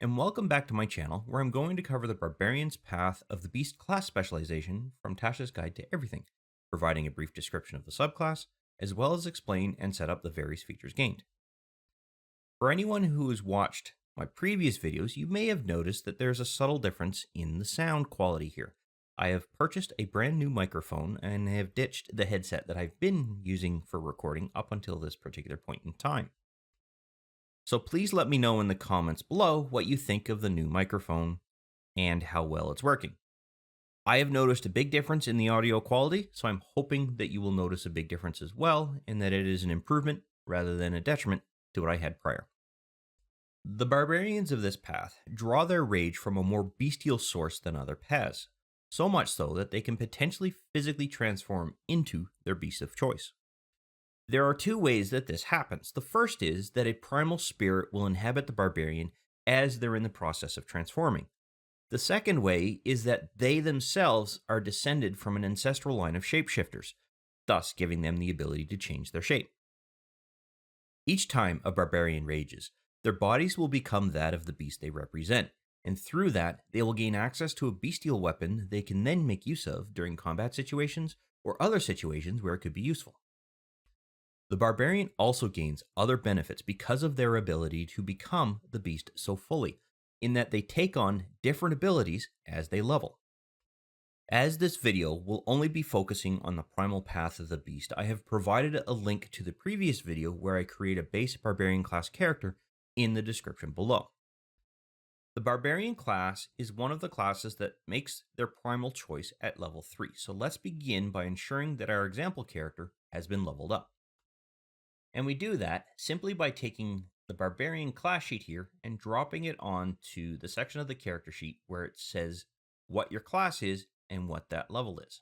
and welcome back to my channel where I'm going to cover the Barbarian's path of the Beast class specialization from Tasha's Guide to Everything, providing a brief description of the subclass, as well as explain and set up the various features gained. For anyone who has watched my previous videos, you may have noticed that there's a subtle difference in the sound quality here. I have purchased a brand new microphone and have ditched the headset that I've been using for recording up until this particular point in time. So please let me know in the comments below what you think of the new microphone and how well it's working. I have noticed a big difference in the audio quality, so I'm hoping that you will notice a big difference as well, and that it is an improvement rather than a detriment to what I had prior. The barbarians of this path draw their rage from a more bestial source than other paths, so much so that they can potentially physically transform into their beast of choice. There are two ways that this happens. The first is that a primal spirit will inhabit the barbarian as they're in the process of transforming. The second way is that they themselves are descended from an ancestral line of shapeshifters, thus giving them the ability to change their shape. Each time a barbarian rages, their bodies will become that of the beast they represent, and through that, they will gain access to a bestial weapon they can then make use of during combat situations or other situations where it could be useful. The barbarian also gains other benefits because of their ability to become the beast so fully, in that they take on different abilities as they level. As this video will only be focusing on the primal path of the beast, I have provided a link to the previous video where I create a base barbarian class character in the description below. The barbarian class is one of the classes that makes their primal choice at level 3, so let's begin by ensuring that our example character has been leveled up. And we do that simply by taking the Barbarian class sheet here and dropping it onto the section of the character sheet where it says what your class is and what that level is.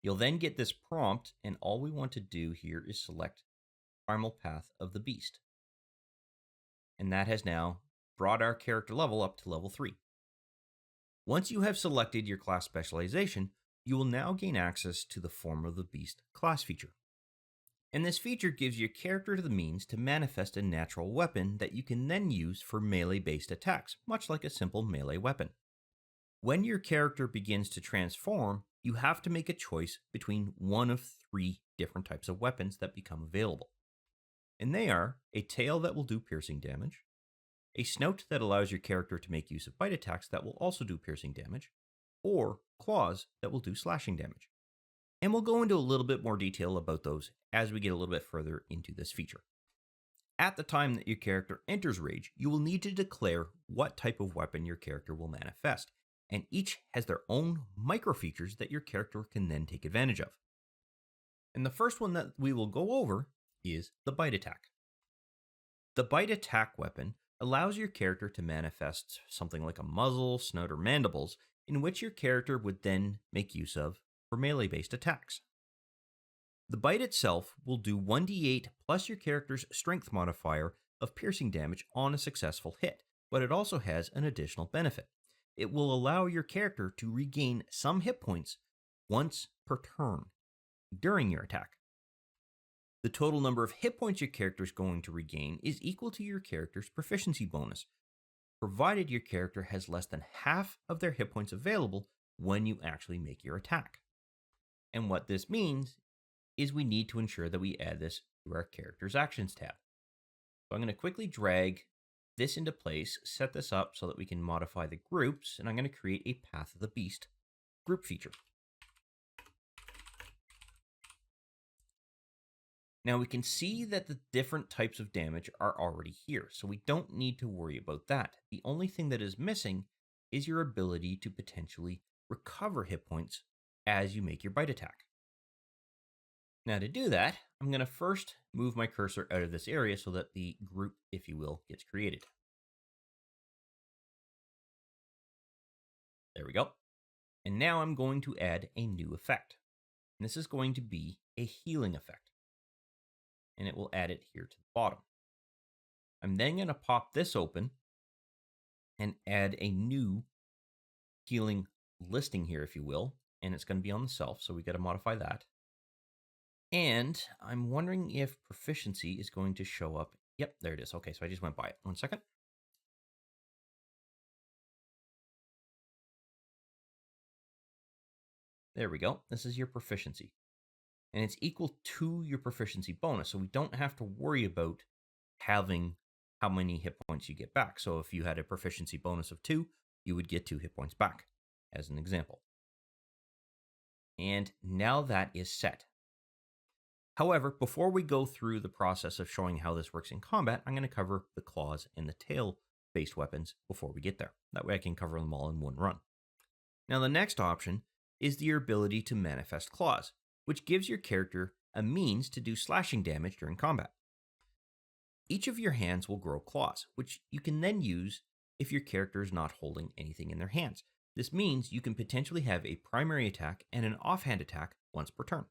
You'll then get this prompt, and all we want to do here is select Primal Path of the Beast. And that has now brought our character level up to level 3. Once you have selected your class specialization, you will now gain access to the Form of the Beast class feature. And this feature gives your character the means to manifest a natural weapon that you can then use for melee-based attacks, much like a simple melee weapon. When your character begins to transform, you have to make a choice between one of 3 different types of weapons that become available. And they are a tail that will do piercing damage, a snout that allows your character to make use of bite attacks that will also do piercing damage, or claws that will do slashing damage. And we'll go into a little bit more detail about those as we get a little bit further into this feature. At the time that your character enters Rage, you will need to declare what type of weapon your character will manifest, and each has their own micro features that your character can then take advantage of. And the first one that we will go over is the Bite Attack. The Bite Attack weapon allows your character to manifest something like a muzzle, snout, or mandibles, in which your character would then make use of for melee-based attacks. The bite itself will do 1d8 plus your character's strength modifier of piercing damage on a successful hit, but it also has an additional benefit. It will allow your character to regain some hit points once per turn during your attack. The total number of hit points your character is going to regain is equal to your character's proficiency bonus, provided your character has less than half of their hit points available when you actually make your attack. And what this means is we need to ensure that we add this to our character's actions tab. So I'm going to quickly drag this into place, set this up so that we can modify the groups, and I'm going to create a Path of the Beast group feature. Now we can see that the different types of damage are already here, so we don't need to worry about that. The only thing that is missing is your ability to potentially recover hit points as you make your bite attack. Now to do that, I'm going to first move my cursor out of this area so that the group, if you will, gets created. There we go. And now I'm going to add a new effect. And this is going to be a healing effect. And it will add it here to the bottom. I'm then going to pop this open and add a new healing listing here, if you will. And it's going to be on the self, so we got to modify that. And I'm wondering if proficiency is going to show up. Yep, there it is. Okay, so I just went by it. 1 second. There we go. This is your proficiency. And it's equal to your proficiency bonus. So we don't have to worry about having how many hit points you get back. So if you had a proficiency bonus of 2, you would get 2 hit points back, as an example. And now that is set. However, before we go through the process of showing how this works in combat, I'm going to cover the claws and the tail-based weapons before we get there. That way I can cover them all in one run. Now the next option is the ability to manifest claws, which gives your character a means to do slashing damage during combat. Each of your hands will grow claws, which you can then use if your character is not holding anything in their hands. This means you can potentially have a primary attack and an offhand attack once per turn.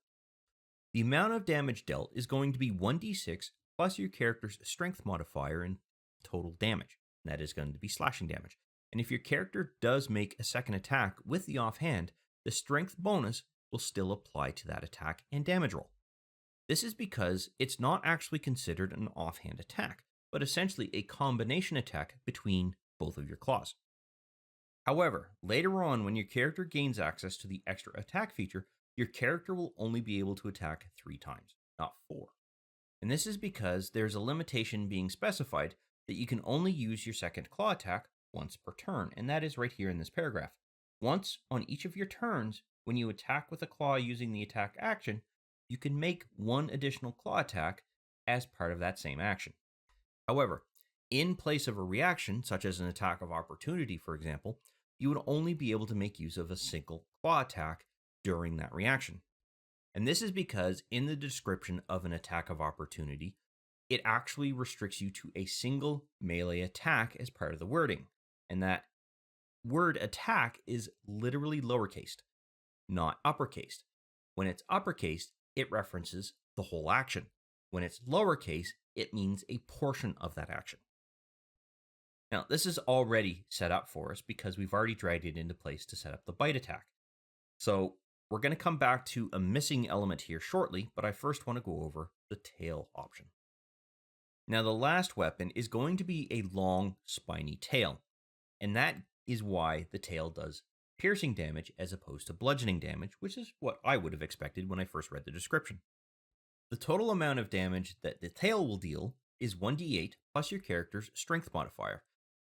The amount of damage dealt is going to be 1d6 plus your character's strength modifier in total damage. That is going to be slashing damage. And if your character does make a second attack with the offhand, the strength bonus will still apply to that attack and damage roll. This is because it's not actually considered an offhand attack, but essentially a combination attack between both of your claws. However, later on when your character gains access to the extra attack feature, your character will only be able to attack 3 times, not 4. And this is because there's a limitation being specified that you can only use your second claw attack once per turn, and that is right here in this paragraph. Once on each of your turns, when you attack with a claw using the attack action, you can make 1 additional claw attack as part of that same action. However, in place of a reaction, such as an attack of opportunity, for example, you would only be able to make use of a single claw attack during that reaction. And this is because in the description of an attack of opportunity, it actually restricts you to a single melee attack as part of the wording. And that word attack is literally lowercased, not uppercased. When it's uppercased, it references the whole action. When it's lowercase, it means a portion of that action. Now, this is already set up for us because we've already dragged it into place to set up the bite attack. So we're going to come back to a missing element here shortly, but I first want to go over the tail option. Now, the last weapon is going to be a long, spiny tail, and that is why the tail does piercing damage as opposed to bludgeoning damage, which is what I would have expected when I first read the description. The total amount of damage that the tail will deal is 1d8 plus your character's strength modifier,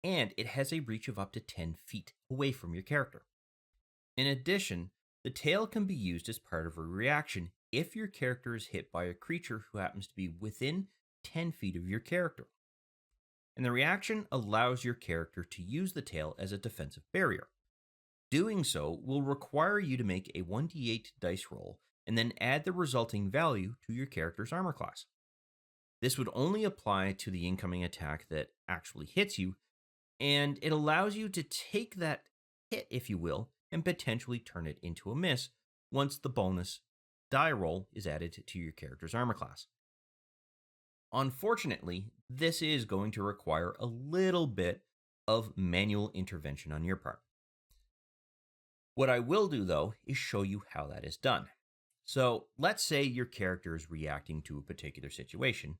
and it has a reach of up to 10 feet away from your character. In addition, the tail can be used as part of a reaction if your character is hit by a creature who happens to be within 10 feet of your character. And the reaction allows your character to use the tail as a defensive barrier. Doing so will require you to make a 1d8 dice roll and then add the resulting value to your character's armor class. This would only apply to the incoming attack that actually hits you, and it allows you to take that hit, if you will, and potentially turn it into a miss once the bonus die roll is added to your character's armor class. Unfortunately, this is going to require a little bit of manual intervention on your part. What I will do, though, is show you how that is done. So let's say your character is reacting to a particular situation.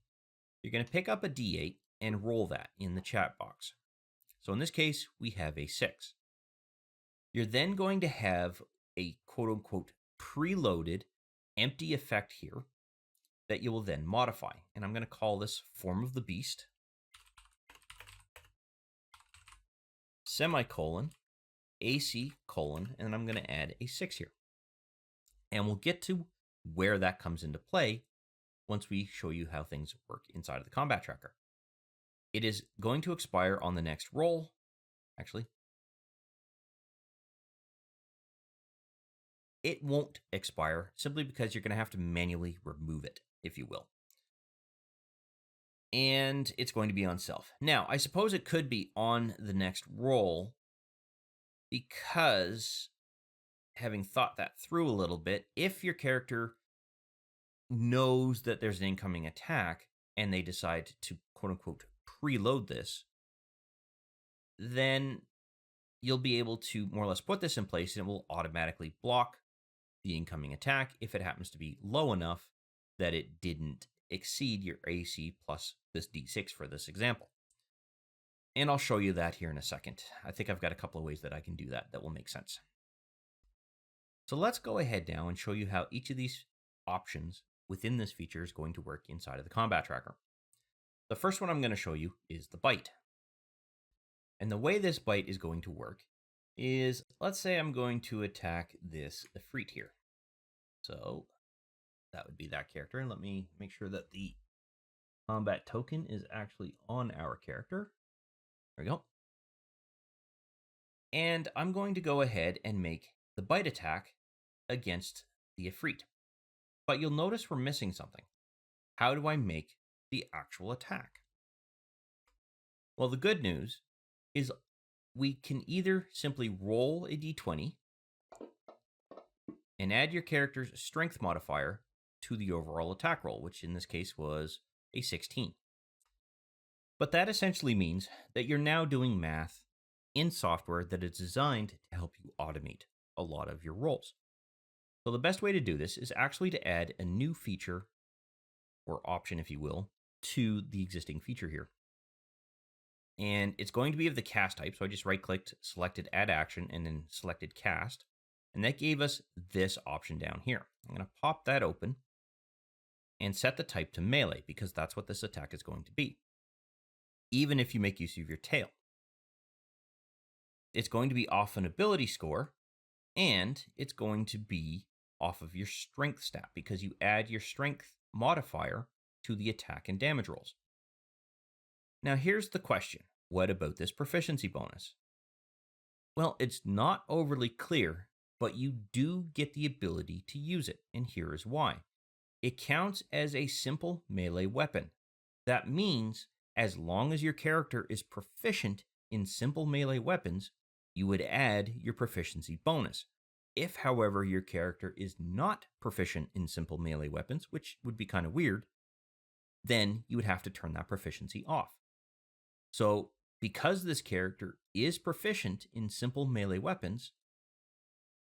You're going to pick up a d8 and roll that in the chat box. So in this case, we have a 6. You're then going to have a quote-unquote preloaded empty effect here that you will then modify. And I'm going to call this Form of the Beast, semicolon, AC colon, and I'm going to add a 6 here. And we'll get to where that comes into play once we show you how things work inside of the combat tracker. It is going to expire on the next roll. Actually, it won't expire simply because you're going to have to manually remove it, if you will. And it's going to be on self. Now, I suppose it could be on the next roll because, having thought that through a little bit, if your character knows that there's an incoming attack and they decide to quote-unquote preload this, then you'll be able to more or less put this in place and it will automatically block the incoming attack if it happens to be low enough that it didn't exceed your AC plus this D6 for this example. And I'll show you that here in a second. I think I've got a couple of ways that I can do that will make sense. So let's go ahead now and show you how each of these options within this feature is going to work inside of the combat tracker. The first one I'm going to show you is the bite. And the way this bite is going to work is, let's say I'm going to attack this Ifrit here. So that would be that character. And let me make sure that the combat token is actually on our character. There we go. And I'm going to go ahead and make the bite attack against the Ifrit. But you'll notice we're missing something. How do I make the actual attack? Well, the good news is we can either simply roll a d20 and add your character's strength modifier to the overall attack roll, which in this case was a 16. But that essentially means that you're now doing math in software that is designed to help you automate a lot of your rolls. So the best way to do this is actually to add a new feature, or option if you will, to the existing feature here. And it's going to be of the cast type. So I just right-clicked, selected add action, and then selected cast. And that gave us this option down here. I'm going to pop that open and set the type to melee, because that's what this attack is going to be, even if you make use of your tail. It's going to be off an ability score, and it's going to be off of your strength stat, because you add your strength modifier to the attack and damage rolls. Now here's the question. What about this proficiency bonus? Well, it's not overly clear, but you do get the ability to use it, and here is why. It counts as a simple melee weapon. That means as long as your character is proficient in simple melee weapons, you would add your proficiency bonus. If, however, your character is not proficient in simple melee weapons, which would be kind of weird, then you would have to turn that proficiency off. So, because this character is proficient in simple melee weapons,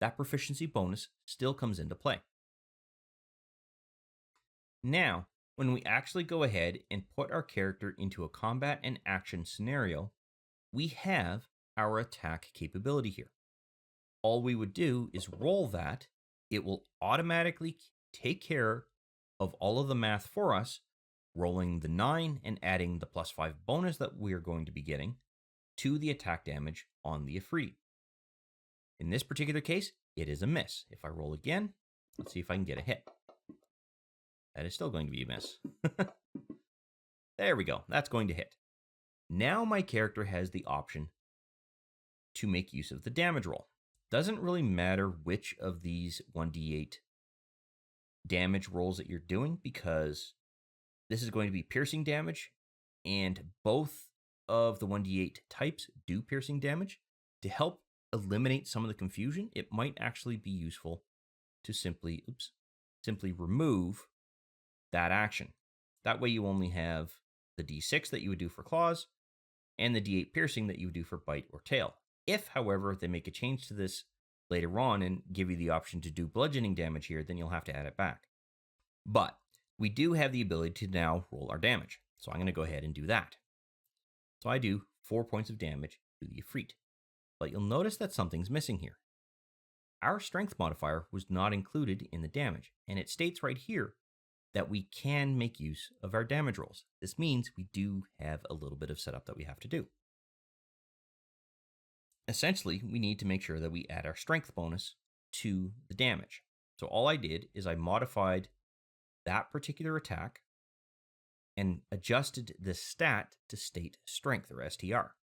that proficiency bonus still comes into play. Now, when we actually go ahead and put our character into a combat and action scenario, we have our attack capability here. All we would do is roll that. It will automatically take care of all of the math for us, rolling the 9 and adding the +5 bonus that we're going to be getting to the attack damage on the Ifrit. In this particular case, it is a miss. If I roll again, let's see if I can get a hit. That is still going to be a miss. There we go. That's going to hit. Now my character has the option to make use of the damage roll. Doesn't really matter which of these 1d8 damage rolls that you're doing, because this is going to be piercing damage, and both of the 1d8 types do piercing damage. To help eliminate some of the confusion, it might actually be useful to simply remove that action. That way you only have the d6 that you would do for claws and the d8 piercing that you would do for bite or tail. If, however, they make a change to this later on and give you the option to do bludgeoning damage here, then you'll have to add it back. But we do have the ability to now roll our damage. So I'm going to go ahead and do that. So I do 4 points of damage to the Ifrit. But you'll notice that something's missing here. Our strength modifier was not included in the damage, and it states right here that we can make use of our damage rolls. This means we do have a little bit of setup that we have to do. Essentially, we need to make sure that we add our strength bonus to the damage. So all I did is I modified that particular attack and adjusted the stat to state strength, or STR.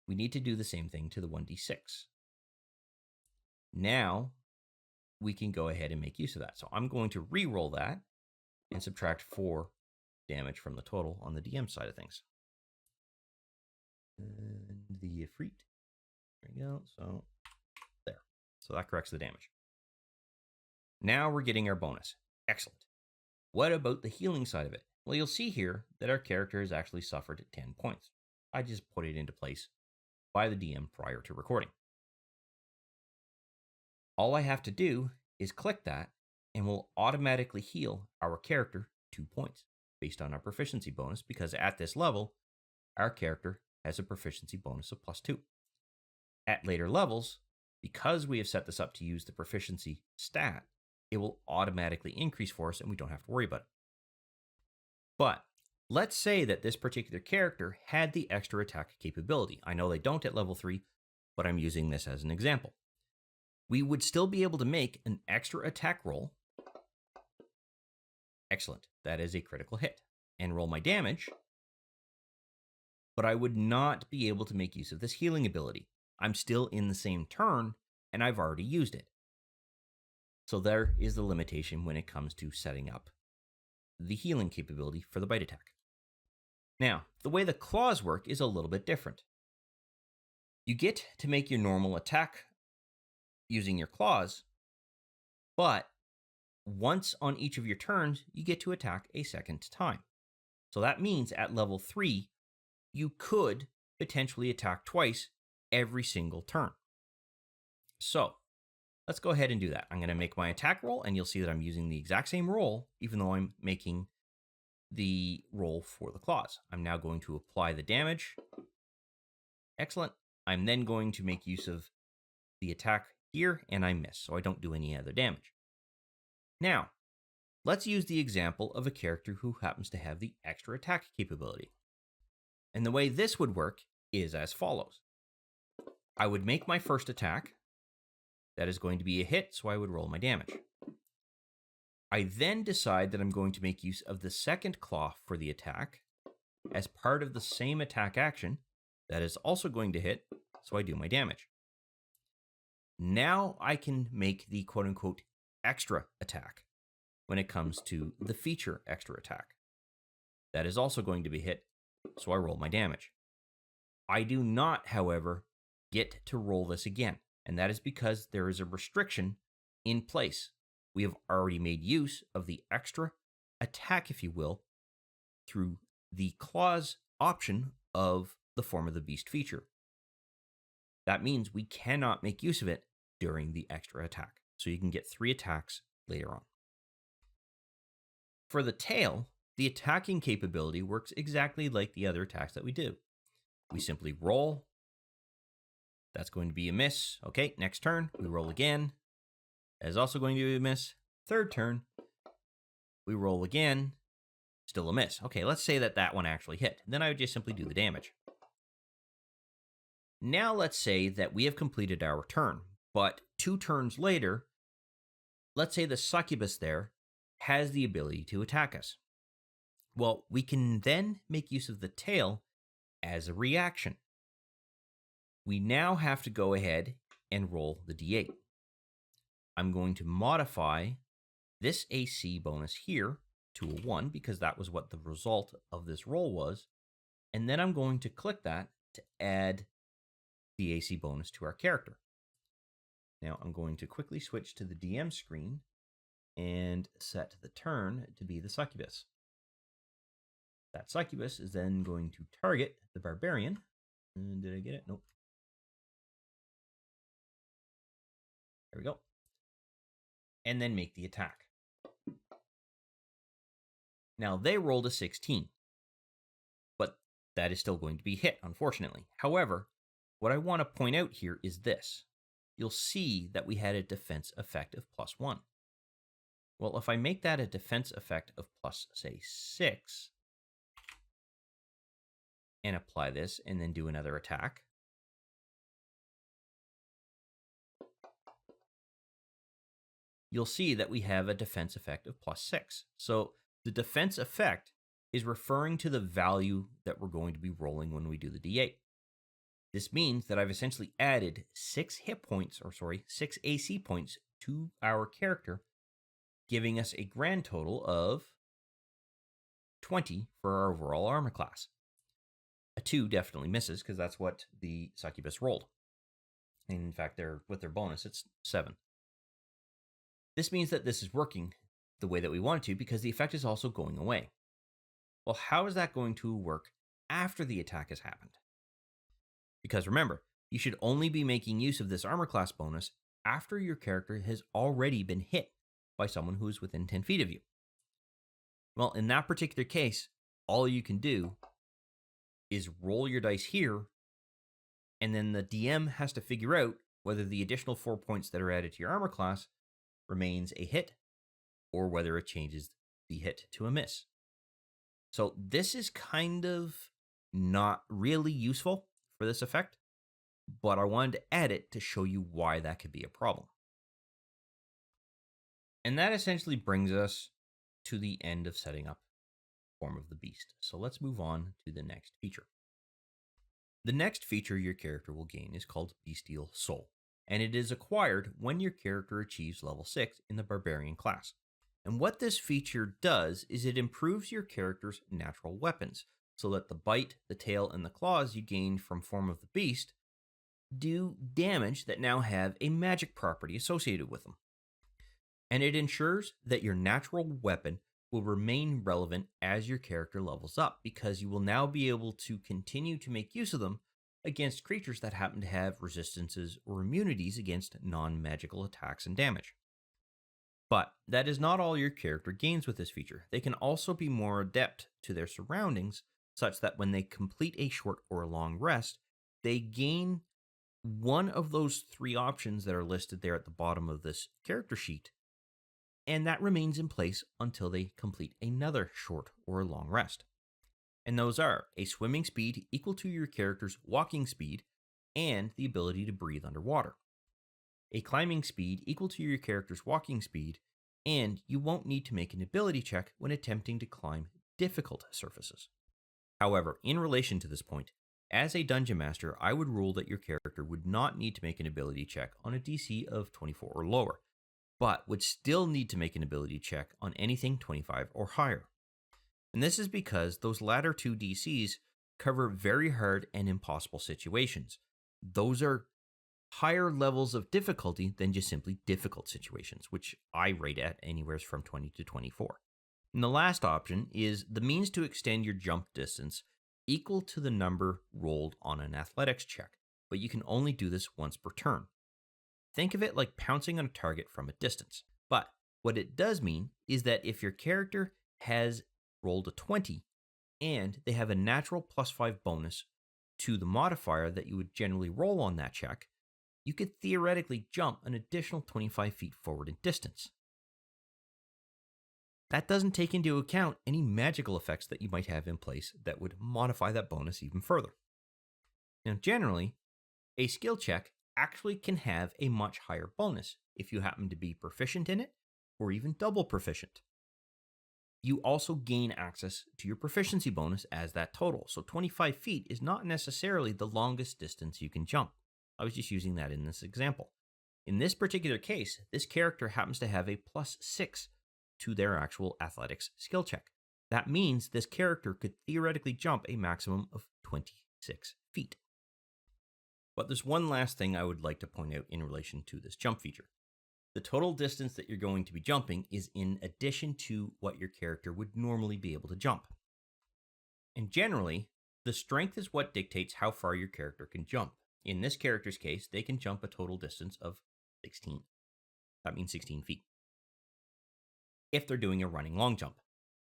We need to do the same thing to the 1d6. Now we can go ahead and make use of that. So I'm going to re-roll that and subtract 4 damage from the total on the DM side of things. And the Ifrit. There we go. So there. So that corrects the damage. Now we're getting our bonus. Excellent. What about the healing side of it? Well, you'll see here that our character has actually suffered 10 points. I just put it into place by the DM prior to recording. All I have to do is click that, and we'll automatically heal our character 2 points based on our proficiency bonus, because at this level, our character has a proficiency bonus of +2. At later levels, Because we have set this up to use the proficiency stat, it will automatically increase for us and we don't have to worry about it. But let's say that this particular character had the extra attack capability. I know they don't at level 3, but I'm using this as an example. We would still be able to make an extra attack roll. Excellent. That is a critical hit. And roll my damage. But I would not be able to make use of this healing ability. I'm still in the same turn, and I've already used it. So there is the limitation when it comes to setting up the healing capability for the bite attack. Now, the way the claws work is a little bit different. You get to make your normal attack using your claws, but once on each of your turns, you get to attack a second time. So that means at level 3, you could potentially attack twice every single turn. So let's go ahead and do that. I'm going to make my attack roll, and you'll see that I'm using the exact same roll, even though I'm making the roll for the claws. I'm now going to apply the damage. Excellent. I'm then going to make use of the attack here, and I miss, so I don't do any other damage. Now, let's use the example of a character who happens to have the extra attack capability. And the way this would work is as follows. I would make my first attack. That is going to be a hit, so I would roll my damage. I then decide that I'm going to make use of the second claw for the attack as part of the same attack action. That is also going to hit, so I do my damage. Now I can make the quote-unquote extra attack when it comes to the feature extra attack. That is also going to be hit, so I roll my damage. I do not, however, get to roll this again, and that is because there is a restriction in place. We have already made use of the extra attack, if you will, through the claws option of the Form of the Beast feature. That means we cannot make use of it during the extra attack. So you can get 3 attacks later on. For the tail, the attacking capability works exactly like the other attacks that we do. We simply roll. That's going to be a miss. Okay, next turn, we roll again. That is also going to be a miss. Third turn, we roll again. Still a miss. Okay, let's say that that one actually hit. Then I would just simply do the damage. Now let's say that we have completed our turn, but 2 turns later, let's say the succubus there has the ability to attack us. Well, we can then make use of the tail as a reaction. We now have to go ahead and roll the d8. I'm going to modify this AC bonus here to a 1 because that was what the result of this roll was. And then I'm going to click that to add the AC bonus to our character. Now I'm going to quickly switch to the DM screen and set the turn to be the succubus. That succubus is then going to target the barbarian. Did I get it? Nope. There we go. And then make the attack. Now they rolled a 16, but that is still going to be hit, unfortunately. However, what I want to point out here is this. You'll see that we had a defense effect of +1. Well, if I make that a defense effect of plus, say, 6, and apply this, and then do another attack, you'll see that we have a defense effect of +6. So the defense effect is referring to the value that we're going to be rolling when we do the D8. This means that I've essentially added 6 AC points to our character, giving us a grand total of 20 for our overall armor class. A 2 definitely misses because that's what the succubus rolled. And in fact, with their bonus, it's 7. This means that this is working the way that we want it to because the effect is also going away. Well, how is that going to work after the attack has happened? Because remember, you should only be making use of this armor class bonus after your character has already been hit by someone who is within 10 feet of you. Well, in that particular case, all you can do is roll your dice here, and then the DM has to figure out whether the additional 4 points that are added to your armor class remains a hit or whether it changes the hit to a miss. So this is kind of not really useful for this effect, but I wanted to add it to show you why that could be a problem. And that essentially brings us to the end of setting up Form of the Beast. So let's move on to the next feature. The next feature your character will gain is called Bestial Soul, and it is acquired when your character achieves level 6 in the Barbarian class. And what this feature does is it improves your character's natural weapons, so that the bite, the tail, and the claws you gain from Form of the Beast do damage that now have a magic property associated with them. And it ensures that your natural weapon will remain relevant as your character levels up, because you will now be able to continue to make use of them against creatures that happen to have resistances or immunities against non-magical attacks and damage. But that is not all your character gains with this feature. They can also be more adept to their surroundings, such that when they complete a short or a long rest, they gain one of those 3 options that are listed there at the bottom of this character sheet, and that remains in place until they complete another short or long rest. And those are a swimming speed equal to your character's walking speed and the ability to breathe underwater, a climbing speed equal to your character's walking speed, and you won't need to make an ability check when attempting to climb difficult surfaces. However, in relation to this point, as a dungeon master, I would rule that your character would not need to make an ability check on a DC of 24 or lower, but would still need to make an ability check on anything 25 or higher. And this is because those latter 2 DCs cover very hard and impossible situations. Those are higher levels of difficulty than just simply difficult situations, which I rate at anywhere from 20 to 24. And the last option is the means to extend your jump distance equal to the number rolled on an athletics check, but you can only do this once per turn. Think of it like pouncing on a target from a distance. But what it does mean is that if your character has rolled a 20 and they have a natural +5 bonus to the modifier that you would generally roll on that check, you could theoretically jump an additional 25 feet forward in distance. That doesn't take into account any magical effects that you might have in place that would modify that bonus even further. Now, generally, a skill check actually can have a much higher bonus if you happen to be proficient in it, or even double proficient. You also gain access to your proficiency bonus as that total, so 25 feet is not necessarily the longest distance you can jump. I was just using that in this example. In this particular case, this character happens to have a +6 to their actual athletics skill check. That means this character could theoretically jump a maximum of 26 feet. But there's one last thing I would like to point out in relation to this jump feature. The total distance that you're going to be jumping is in addition to what your character would normally be able to jump. And generally, the strength is what dictates how far your character can jump. In this character's case, they can jump a total distance of 16. That means 16 feet. If they're doing a running long jump.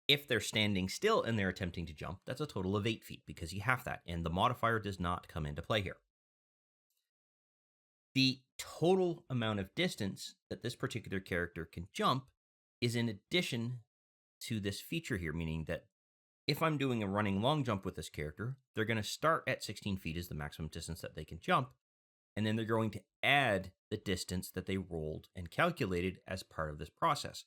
If they're standing still and they're attempting to jump, that's a total of 8 feet because you have that, and the modifier does not come into play here. The total amount of distance that this particular character can jump is in addition to this feature here, meaning that if I'm doing a running long jump with this character, they're going to start at 16 feet as the maximum distance that they can jump, and then they're going to add the distance that they rolled and calculated as part of this process.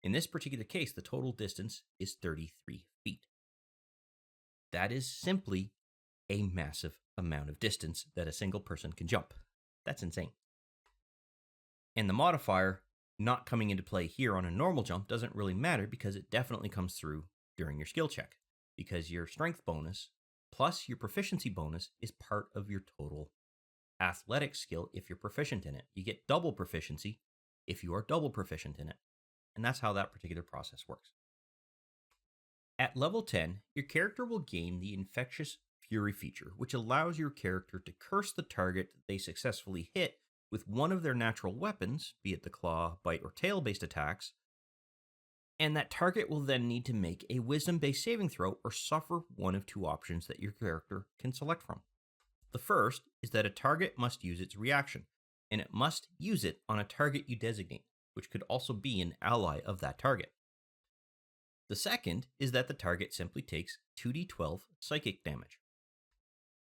In this particular case, the total distance is 33 feet. That is simply a massive amount of distance that a single person can jump. That's insane. And the modifier not coming into play here on a normal jump doesn't really matter because it definitely comes through during your skill check, because your strength bonus plus your proficiency bonus is part of your total athletic skill if you're proficient in it. You get double proficiency if you are double proficient in it. And that's how that particular process works. At level 10, your character will gain the Infectious Fury feature, which allows your character to curse the target they successfully hit with one of their natural weapons, be it the claw, bite, or tail-based attacks, and that target will then need to make a wisdom-based saving throw or suffer one of 2 options that your character can select from. The first is that a target must use its reaction, and it must use it on a target you designate, which could also be an ally of that target. The second is that the target simply takes 2d12 psychic damage.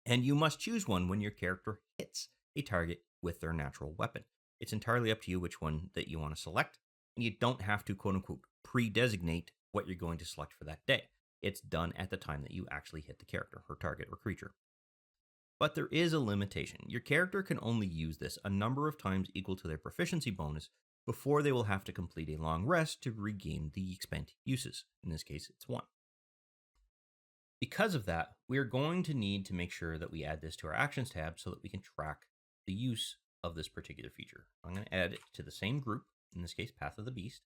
And you must choose one when your character hits a target with their natural weapon. It's entirely up to you which one that you want to select, and you don't have to quote unquote pre-designate what you're going to select for that day. It's done at the time that you actually hit the character, or target, or creature. But there is a limitation. Your character can only use this a number of times equal to their proficiency bonus before they will have to complete a long rest to regain the spent uses. In this case, it's 1. Because of that, we are going to need to make sure that we add this to our Actions tab so that we can track the use of this particular feature. I'm going to add it to the same group, in this case, Path of the Beast.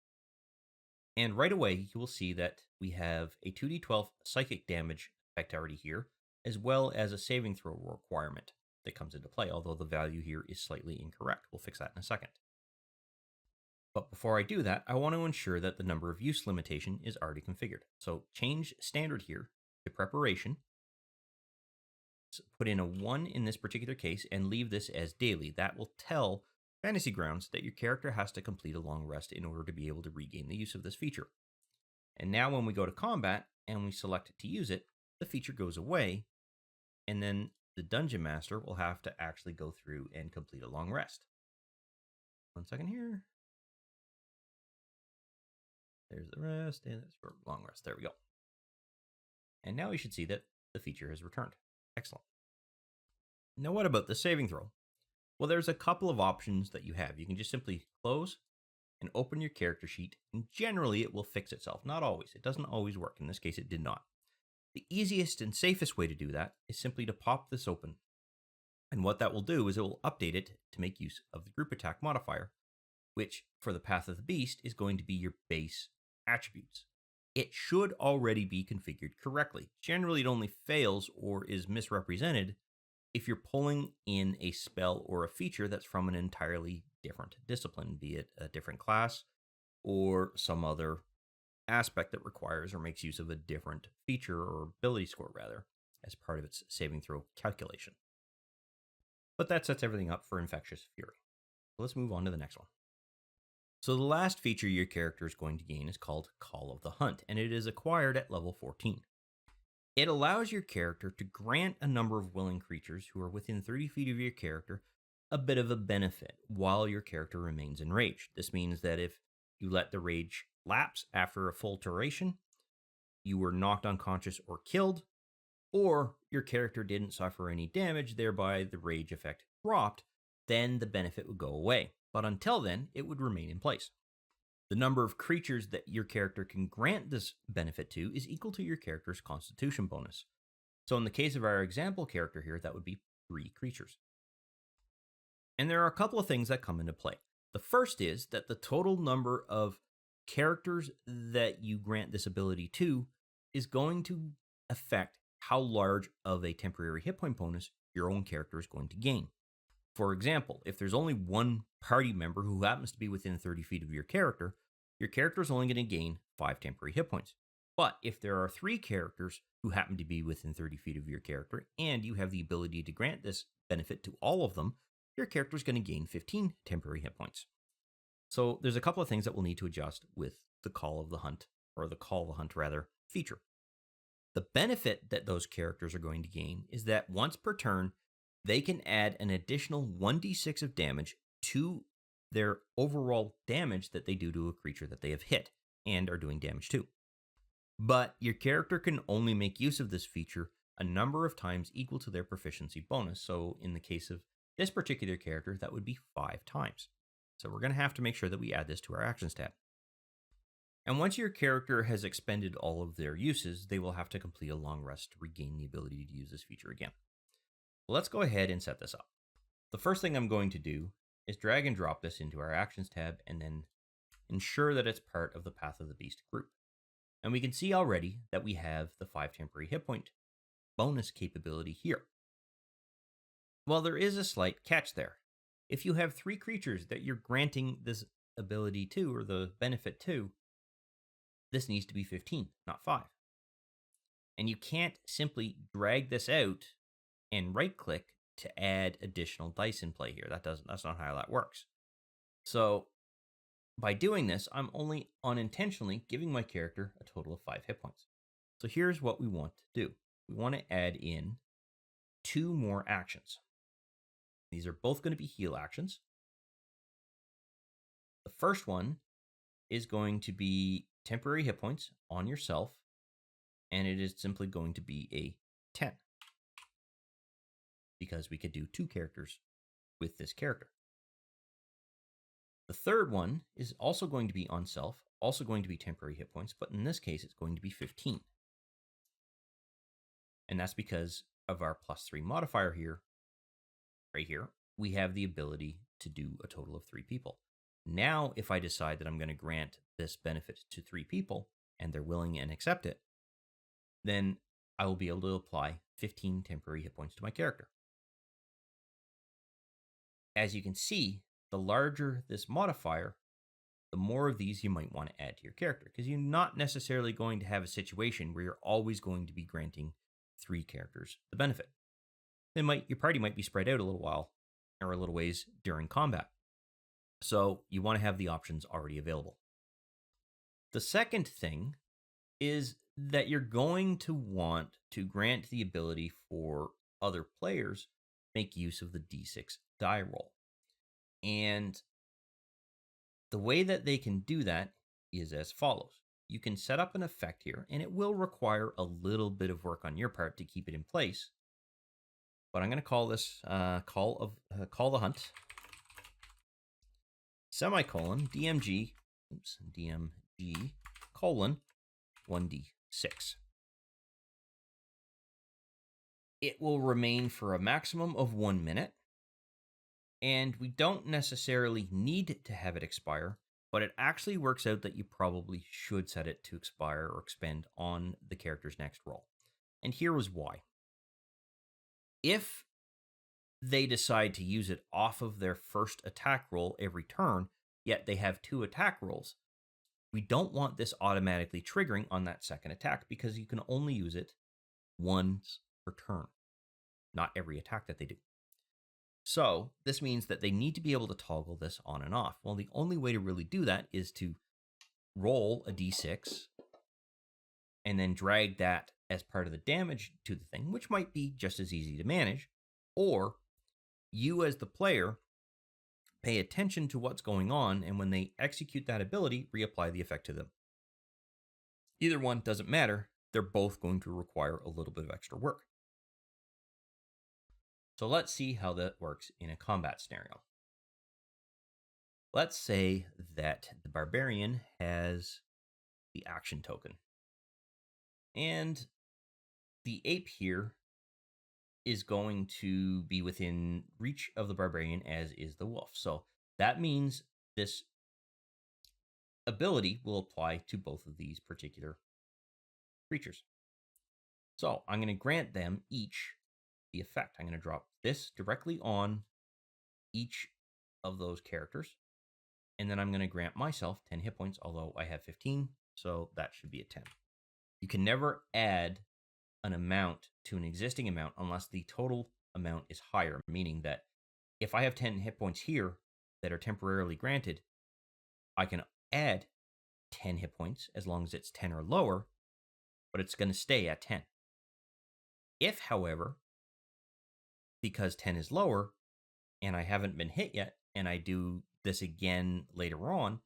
And right away, you will see that we have a 2d12 psychic damage effect already here, as well as a saving throw requirement that comes into play, although the value here is slightly incorrect. We'll fix that in a second. But before I do that, I want to ensure that the number of use limitation is already configured. So change standard here to preparation. So put in a 1 in this particular case and leave this as daily. That will tell Fantasy Grounds that your character has to complete a long rest in order to be able to regain the use of this feature. And now when we go to combat and we select to use it, the feature goes away, and then the Dungeon Master will have to actually go through and complete a long rest. 1 second here. There's the rest, and it's for long rest. There we go. And now we should see that the feature has returned. Excellent. Now what about the saving throw? Well, there's a couple of options that you have. You can just simply close and open your character sheet, and generally it will fix itself. Not always. It doesn't always work. In this case, it did not. The easiest and safest way to do that is simply to pop this open. And what that will do is it will update it to make use of the group attack modifier, which for the Path of the Beast is going to be your base attributes. It should already be configured correctly. Generally, it only fails or is misrepresented if you're pulling in a spell or a feature that's from an entirely different discipline, be it a different class or some other aspect that requires or makes use of a different feature or ability score, rather, as part of its saving throw calculation. But that sets everything up for Infectious Fury. Let's move on to the next one. So the last feature your character is going to gain is called Call of the Hunt, and it is acquired at level 14. It allows your character to grant a number of willing creatures who are within 30 feet of your character a bit of a benefit while your character remains enraged. This means that if you let the rage lapse after a full duration, you were knocked unconscious or killed, or your character didn't suffer any damage, thereby the rage effect dropped, then the benefit would go away. But until then, it would remain in place. The number of creatures that your character can grant this benefit to is equal to your character's constitution bonus. So in the case of our example character here, that would be 3 creatures. And there are a couple of things that come into play. The first is that the total number of characters that you grant this ability to is going to affect how large of a temporary hit point bonus your own character is going to gain. For example, if there's only one party member who happens to be within 30 feet of your character is only going to gain 5 temporary hit points. But if there are 3 characters who happen to be within 30 feet of your character, and you have the ability to grant this benefit to all of them, your character is going to gain 15 temporary hit points. So there's a couple of things that we'll need to adjust with the Call of the Hunt, or the Call of the Hunt rather, feature. The benefit that those characters are going to gain is that once per turn, they can add an additional 1d6 of damage to their overall damage that they do to a creature that they have hit and are doing damage to. But your character can only make use of this feature a number of times equal to their proficiency bonus. So in the case of this particular character, that would be 5 times. So we're going to have to make sure that we add this to our Actions tab. And once your character has expended all of their uses, they will have to complete a long rest to regain the ability to use this feature again. Let's go ahead and set this up. The first thing I'm going to do is drag and drop this into our Actions tab and then ensure that it's part of the Path of the Beast group. And we can see already that we have the 5 temporary hit point bonus capability here. Well, there is a slight catch there. If you have 3 creatures that you're granting this ability to, or the benefit to, this needs to be 15, not 5. And you can't simply drag this out and right-click to add additional dice in play here. That's not how that works. So by doing this, I'm only unintentionally giving my character a total of 5 hit points. So here's what we want to do. We want to add in 2 more actions. These are both going to be heal actions. The first one is going to be temporary hit points on yourself, and it is simply going to be a 10 because we could do 2 characters with this character. The third one is also going to be on self, also going to be temporary hit points, but in this case, it's going to be 15. And that's because of our +3 modifier here. Right here, we have the ability to do a total of 3 people. Now, if I decide that I'm going to grant this benefit to 3 people and they're willing and accept it, then I will be able to apply 15 temporary hit points to my character. As you can see, the larger this modifier, the more of these you might want to add to your character, because you're not necessarily going to have a situation where you're always going to be granting 3 characters the benefit. Your party might be spread out a little while or a little ways during combat. So you want to have the options already available. The second thing is that you're going to want to grant the ability for other players make use of the D6 die roll. And the way that they can do that is as follows. You can set up an effect here, and it will require a little bit of work on your part to keep it in place. But I'm going to call this call the hunt, semicolon, DMG, colon, 1d6. It will remain for a maximum of 1 minute, and we don't necessarily need to have it expire, but it actually works out that you probably should set it to expire or expend on the character's next roll. And here is why. If they decide to use it off of their first attack roll every turn, yet they have 2 attack rolls, we don't want this automatically triggering on that second attack because you can only use it once per turn, not every attack that they do. So this means that they need to be able to toggle this on and off. Well, the only way to really do that is to roll a d6 and then drag that as part of the damage to the thing, which might be just as easy to manage, or you as the player pay attention to what's going on, and when they execute that ability, reapply the effect to them. Either one doesn't matter. They're both going to require a little bit of extra work. So let's see how that works in a combat scenario. Let's say that the Barbarian has the action token. And the ape here is going to be within reach of the Barbarian, as is the wolf. So that means this ability will apply to both of these particular creatures. So I'm going to grant them each the effect. I'm going to drop this directly on each of those characters. And then I'm going to grant myself 10 hit points, although I have 15, so that should be a 10. You can never add an amount to an existing amount unless the total amount is higher, meaning that if I have 10 hit points here that are temporarily granted, I can add 10 hit points as long as it's 10 or lower, but it's going to stay at 10. If, however, because 10 is lower and I haven't been hit yet, and I do this again later on,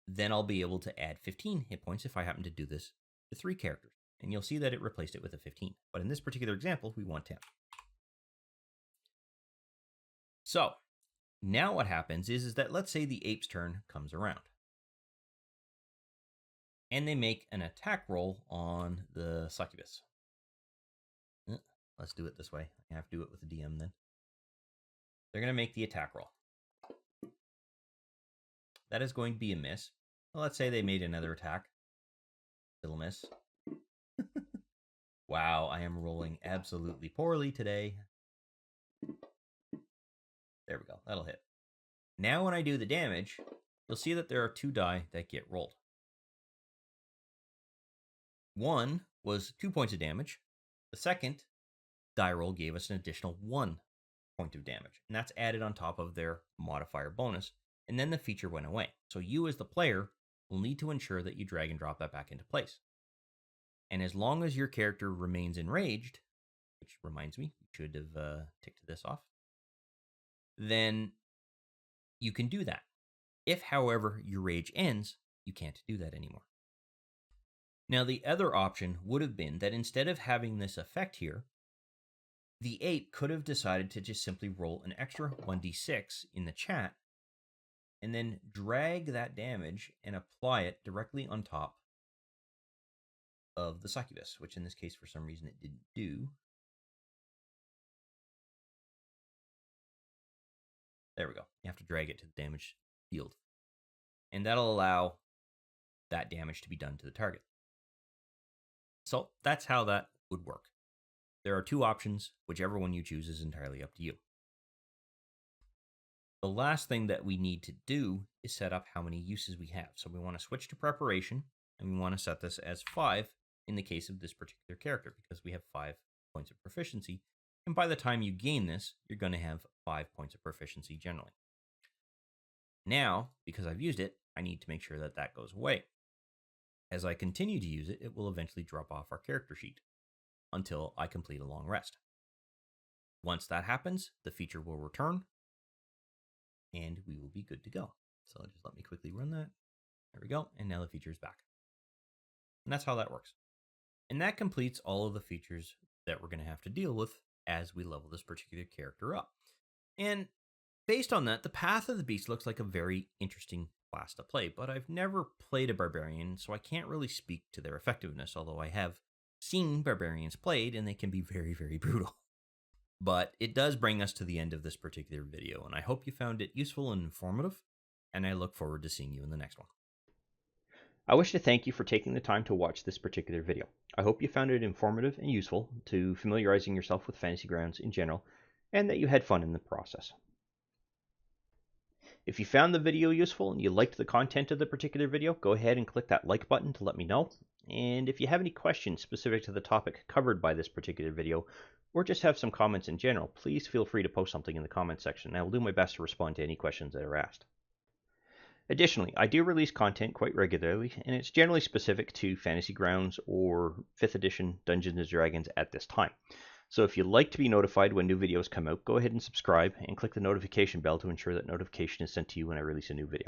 then I'll be able to add 15 hit points if I happen to do this to 3 characters. And you'll see that it replaced it with a 15. But in this particular example, we want 10. So now what happens is that let's say the ape's turn comes around. And they make an attack roll on the succubus. Let's do it this way. I have to do it with the DM then. They're going to make the attack roll. That is going to be a miss. Well, let's say they made another attack. Still a miss. Wow, I am rolling absolutely poorly today. There we go. That'll hit. Now when I do the damage, you'll see that there are 2 die that get rolled. One was 2 points of damage. The second die roll gave us an additional 1 point of damage, and that's added on top of their modifier bonus, and then the feature went away. So you as the player will need to ensure that you drag and drop that back into place. And as long as your character remains enraged, which reminds me, we should have ticked this off, then you can do that. If, however, your rage ends, you can't do that anymore. Now, the other option would have been that instead of having this effect here, the ape could have decided to just simply roll an extra 1d6 in the chat and then drag that damage and apply it directly on top of the succubus, which in this case, for some reason, it didn't do. There we go. You have to drag it to the damage field. And that'll allow that damage to be done to the target. So that's how that would work. There are two options. Whichever one you choose is entirely up to you. The last thing that we need to do is set up how many uses we have. So we want to switch to preparation, and we want to set this as 5 in the case of this particular character, because we have 5 points of proficiency. And by the time you gain this, you're going to have 5 points of proficiency generally. Now, because I've used it, I need to make sure that that goes away. As I continue to use it, it will eventually drop off our character sheet until I complete a long rest. Once that happens, the feature will return, and we will be good to go. So just let me quickly run that. There we go. And now the feature is back. And that's how that works. And that completes all of the features that we're going to have to deal with as we level this particular character up. And based on that, the Path of the Beast looks like a very interesting class to play, but I've never played a Barbarian, so I can't really speak to their effectiveness, although I have seen Barbarians played, and they can be very, very brutal. But it does bring us to the end of this particular video, and I hope you found it useful and informative, and I look forward to seeing you in the next one. I wish to thank you for taking the time to watch this particular video. I hope you found it informative and useful to familiarizing yourself with Fantasy Grounds in general, and that you had fun in the process. If you found the video useful and you liked the content of the particular video, go ahead and click that like button to let me know. And if you have any questions specific to the topic covered by this particular video, or just have some comments in general, please feel free to post something in the comments section, and I will do my best to respond to any questions that are asked. Additionally, I do release content quite regularly, and it's generally specific to Fantasy Grounds or 5th edition Dungeons & Dragons at this time. So if you'd like to be notified when new videos come out, go ahead and subscribe and click the notification bell to ensure that notification is sent to you when I release a new video.